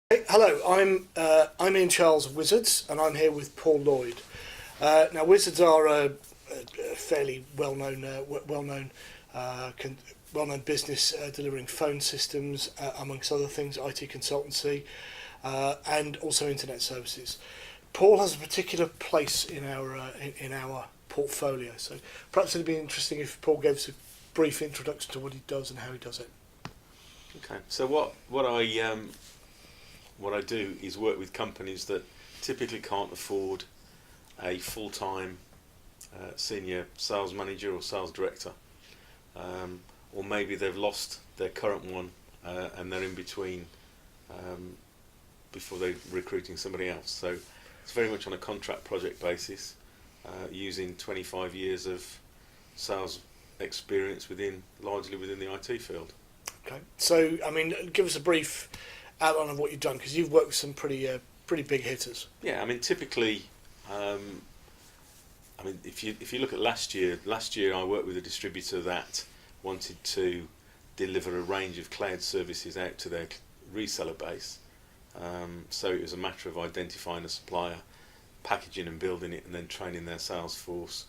Hey, hello, I'm Ian Charles of Wizards, and I'm here with Paul Lloyd. Now, Wizards are a fairly uh, con- well-known business delivering phone systems, amongst other things, IT consultancy, and also internet services. Paul has a particular place in our portfolio, so perhaps it'd be interesting if Paul gave us a brief introduction to what he does and how he does it. Okay, so what I do is work with companies that typically can't afford a full-time senior sales manager or sales director, or maybe they've lost their current one and they're in between before they're recruiting somebody else. So it's very much on a contract project basis, using 25 years of sales experience largely within the IT field. Okay, so I mean, give us a brief outline of what you've done, because you've worked with some pretty big hitters. Yeah, I mean, typically, if you look at last year I worked with a distributor that wanted to deliver a range of cloud services out to their reseller base. So it was a matter of identifying a supplier, packaging and building it, and then training their sales force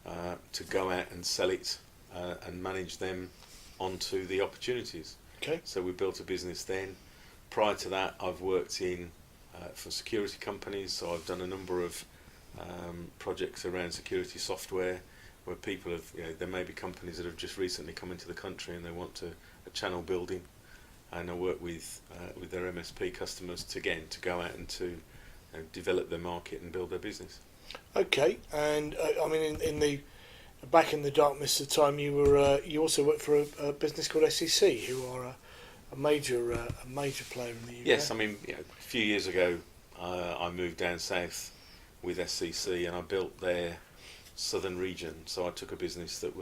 to go out and sell it and manage them onto the opportunities. Okay. So we built a business then. Prior to that, I've worked for security companies, so I've done a number of projects around security software where people have, there may be companies that have just recently come into the country and they want a channel building, and I work with their MSP customers to go out and to develop their market and build their business. Okay, and I mean, in the back in the dark mist of time, you also worked for a business called SEC, who are a major player in the UK. Yes, I mean, a few years ago, I moved down south with SEC and I built their southern region. So I took a business that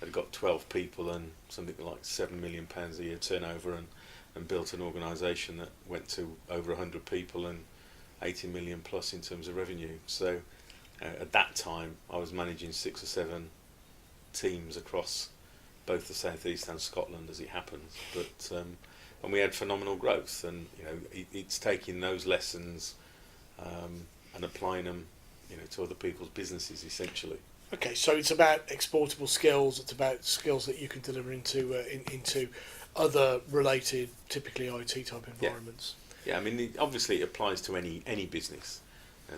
had got 12 people and something like £7 million a year turnover, and built an organisation that went to over 100 people and 80 million plus in terms of revenue. So at that time, I was managing 6 or 7 teams across both the southeast and Scotland, as it happens. But and we had phenomenal growth, and it's taking those lessons and applying them, to other people's businesses essentially. Okay, so it's about exportable skills. It's about skills that you can deliver into other related, typically IT type environments. Yeah, I mean, obviously it applies to any business.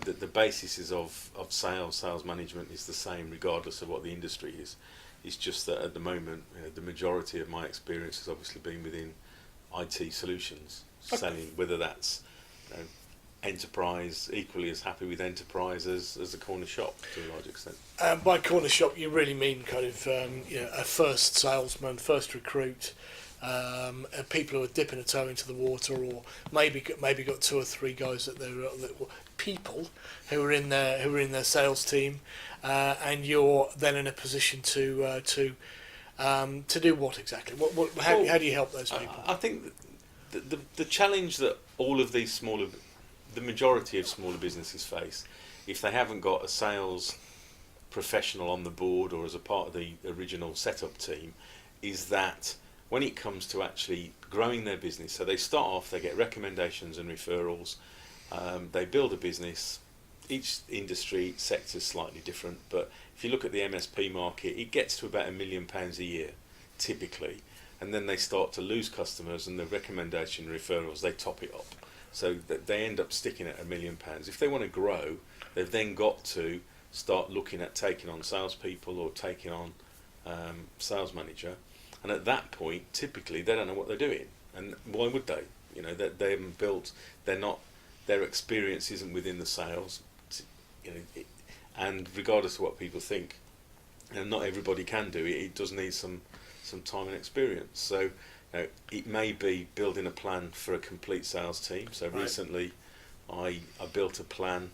The basis is of sales management is the same regardless of what the industry is. It's just that at the moment, the majority of my experience has obviously been within IT solutions, selling, whether that's enterprise, equally as happy with enterprise as a corner shop to a large extent. By corner shop, you really mean kind of a first salesman, first recruit, people who are dipping a toe into the water, or maybe got 2 or 3 guys that people who are in their sales team, and you're then in a position to do what exactly? How do you help those people? I think the challenge that all of these the majority of smaller businesses face, if they haven't got a sales professional on the board or as a part of the original setup team, is that when it comes to actually growing their business, so they start off, they get recommendations and referrals, they build a business. Each industry sector is slightly different, but if you look at the MSP market, it gets to about £1 million a year, typically, and then they start to lose customers, and the recommendation referrals, they top it up. So that they end up sticking at £1 million. If they want to grow, they've then got to start looking at taking on salespeople or taking on sales manager. And at that point, typically, they don't know what they're doing. And why would they? They haven't built, their experience isn't within the sales. And regardless of what people think, not everybody can do it. It does need some time and experience. So it may be building a plan for a complete sales team. So right. Recently, I built a plan,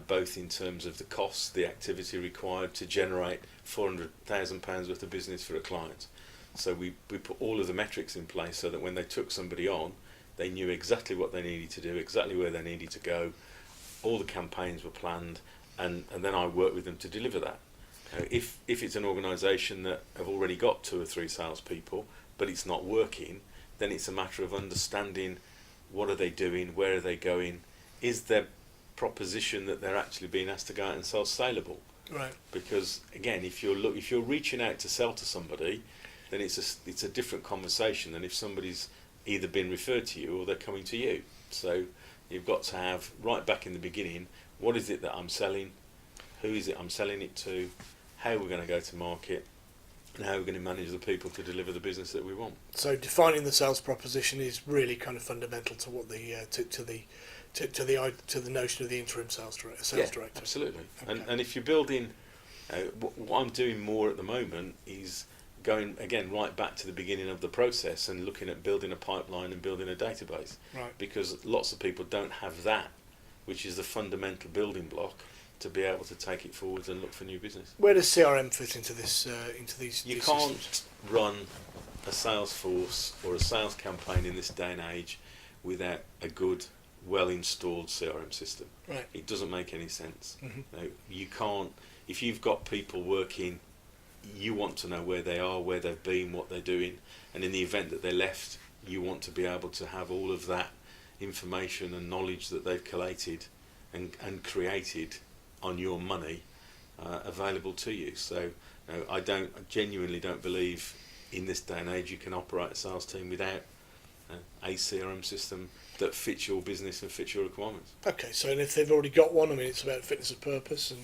both in terms of the cost, the activity required to generate £400,000 worth of business for a client. So we put all of the metrics in place so that when they took somebody on, they knew exactly what they needed to do, exactly where they needed to go. All the campaigns were planned, and then I worked with them to deliver that. If it's an organisation that have already got 2 or 3 salespeople, but it's not working, then it's a matter of understanding what are they doing, where are they going, is their proposition that they're actually being asked to go out and sell saleable? Right. Because again, if you're reaching out to sell to somebody, then it's a different conversation than if somebody's either been referred to you or they're coming to you. So you've got to have, right back in the beginning, what is it that I'm selling, who is it I'm selling it to, how we're going to go to market, and how we're going to manage the people to deliver the business that we want. So defining the sales proposition is really kind of fundamental to what the to the notion of the interim sales director. Absolutely. Okay. And if you're building, what I'm doing more at the moment is going again right back to the beginning of the process and looking at building a pipeline and building a database. Right. Because lots of people don't have that, which is the fundamental building block to be able to take it forwards and look for new business. Where does CRM fit into this? Into these? You these can't systems? run a sales force or a sales campaign in this day and age without a good, well-installed CRM system. Right. It doesn't make any sense. Mm-hmm. No, you can't. If you've got people working, you want to know where they are, where they've been, what they're doing, and in the event that they're left, you want to be able to have all of that information and knowledge that they've collated and created on your money available to you. So I genuinely don't believe in this day and age you can operate a sales team without a CRM system that fits your business and fits your requirements. Okay, so and if they've already got one, I mean, it's about fitness of purpose, and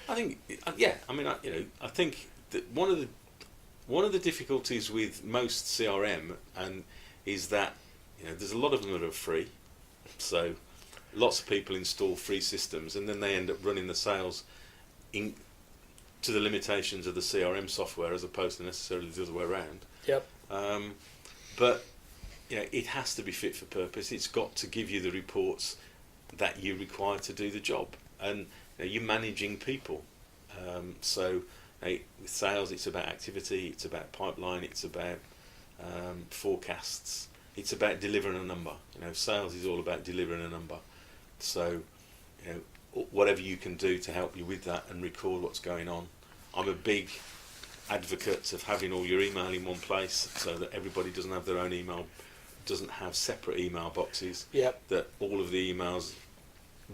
I think, I think that one of the difficulties with most CRM is that there's a lot of them that are free, so lots of people install free systems and then they end up running the sales to the limitations of the CRM software as opposed to necessarily the other way around. Yep. But it has to be fit for purpose. It's got to give you the reports that you require to do the job, and you're managing people. So with sales, it's about activity, it's about pipeline, it's about forecasts, it's about delivering a number. Sales is all about delivering a number. So whatever you can do to help you with that and record what's going on. I'm a big advocate of having all your email in one place so that everybody doesn't have their own email, doesn't have separate email boxes. Yep. That all of the emails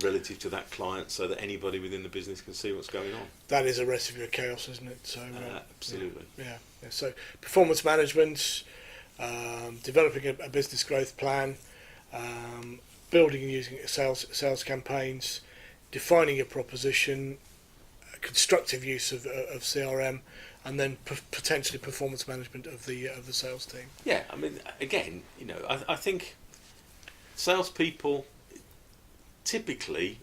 relative to that client, so that anybody within the business can see what's going on. that is a recipe of chaos, isn't it? So Absolutely. Yeah. So performance management, developing a business growth plan, building and using sales campaigns, defining a proposition, constructive use of CRM, and then potentially performance management of the sales team. Yeah, I mean, again, I think salespeople, typically,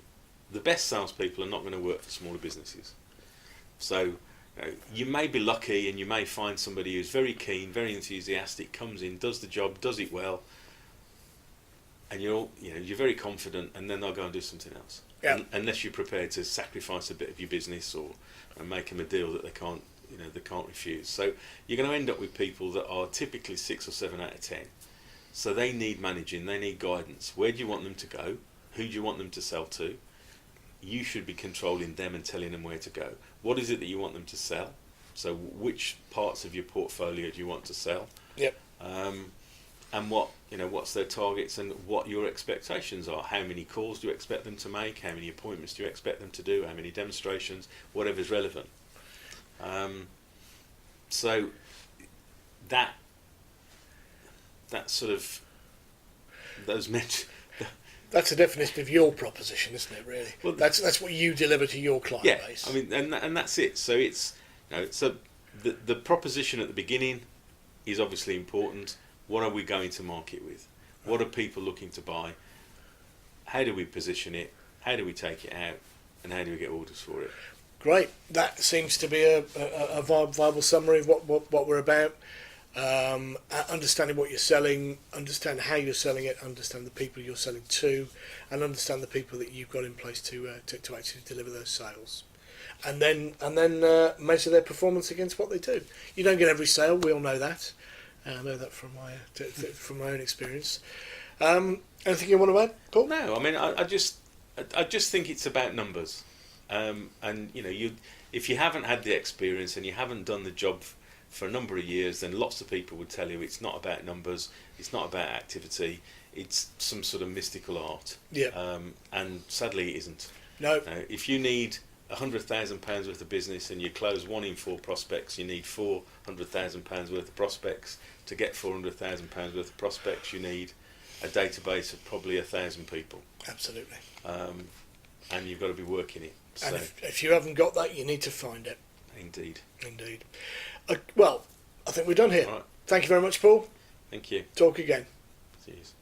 the best salespeople are not going to work for smaller businesses. So you may be lucky and you may find somebody who's very keen, very enthusiastic, comes in, does the job, does it well, and you're very confident, and then they'll go and do something else. Yeah. Unless you're prepared to sacrifice a bit of your business and make them a deal that they can't refuse. So you're going to end up with people that are typically 6 or 7 out of 10. So they need managing, they need guidance. Where do you want them to go? Who do you want them to sell to? You should be controlling them and telling them where to go. What is it that you want them to sell? So which parts of your portfolio do you want to sell? Yep. And what's their targets and what your expectations are. How many calls do you expect them to make? How many appointments do you expect them to do? How many demonstrations? Whatever's relevant. So that sort of those meant. That's the definition of your proposition, isn't it? Really, well, that's what you deliver to your client base. I mean, and that's it. So it's so the proposition at the beginning is obviously important. What are we going to market with? What are people looking to buy? How do we position it? How do we take it out? And how do we get orders for it? Great. That seems to be a viable summary of what we're about. Understanding what you're selling, understand how you're selling it, understand the people you're selling to, and understand the people that you've got in place to actually deliver those sales, and then measure their performance against what they do. You don't get every sale. We all know that. I know that from my own experience. Anything you want to add, Paul? No, I mean I just think it's about numbers, and if you haven't had the experience and you haven't done the job for a number of years, then lots of people would tell you it's not about numbers, it's not about activity, it's some sort of mystical art. Yeah. And sadly it isn't. No. If you need £100,000 worth of business and you close 1 in 4 prospects, you need £400,000 worth of prospects. To get £400,000 worth of prospects, you need a database of probably 1,000 people. Absolutely. And you've got to be working it. So, And if you haven't got that, you need to find it. indeed. Indeed. Well, I think we're done here. All right. Thank you very much, Paul. Thank you. Talk again. Cheers.